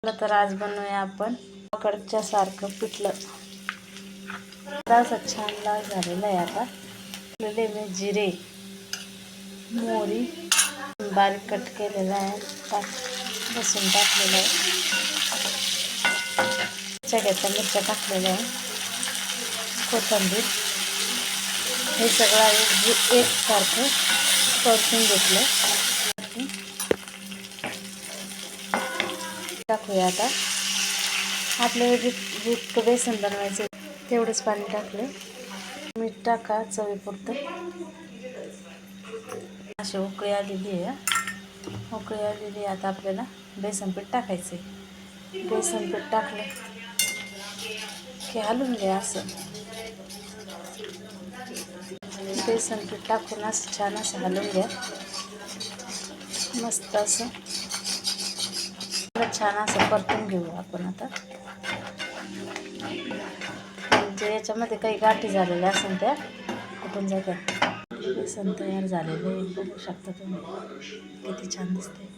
तर आज बनवूया आपण पकडच्या सारखं पिठलं. असं छान लाल झालेलं आहे. आता आपल्याला मी जिरे, मोहरी बारीक कट केलेला आहे, लसूण टाकलेलं आहे, मिरच्या टाकलेल्या आहे, कोथिंबीर, हे सगळं एकसारखं परतून घेतलं. टाकूया. आता आपल्याला जितकं बेसन बनवायचं तेवढंच पाणी टाकलं. मीठ टाका चवीपुरतं. अशी उकळी आलेली आहे. आता आपल्याला बेसन पीठ टाकायचं आहे. बेसन पीठ टाकलं की हलवून घ्या. असं बेसन पीठ टाकून असं छान असं हलवून घ्या. मस्त असं छान असं परतून घेऊ आपण. आता म्हणजे याच्यामध्ये काही गाठी झालेल्या असेल त्या कुठून जातात. बेसन तयार झालेलं आहे, बघू शकता तुम्ही किती छान दिसते.